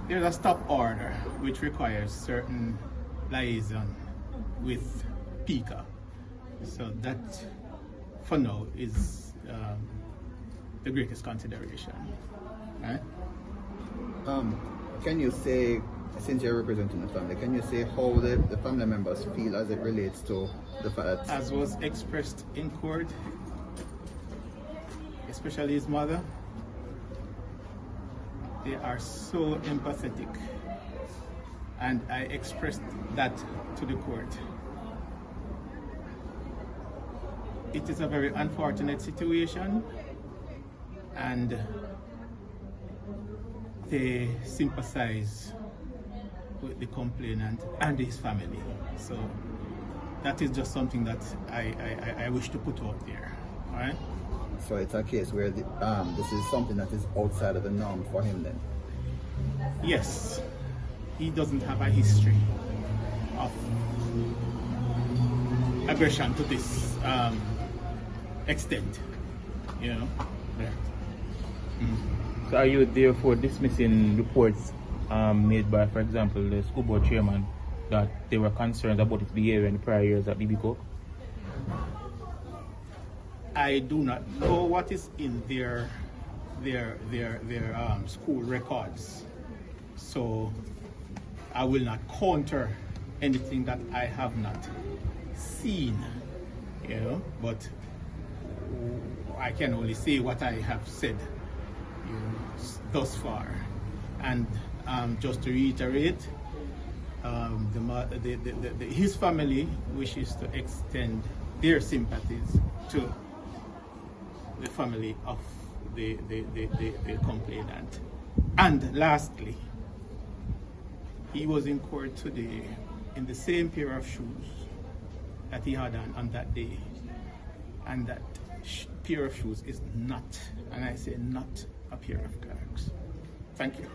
There's a stop order which requires certain liaison with PICA. So that, for now, is the greatest consideration. Right? Can you say, since you're representing the family, can you say how the family members feel as it relates to the fact? As was expressed in court, especially his mother, they are so empathetic, and I expressed that to the court. It is a very unfortunate situation, and they sympathize with the complainant and his family. So that is just something that I wish to put out there. All right? So it's a case where this is something that is outside of the norm for him then? Yes. He doesn't have a history of aggression to this extent, you know. Yeah. So are you therefore dismissing reports made by, for example, the school board chairman that they were concerned about his behavior in the prior years at BB I do not know what is in their school records, so I will not counter anything that I have not seen, you know. But I can only say what I have said, you know, thus far. And just to reiterate, his family wishes to extend their sympathies to the family of the complainant. And lastly, he was in court today in the same pair of shoes that he had on that day, and that pair of shoes is not, and I say not, a pair of Clarks. Thank you.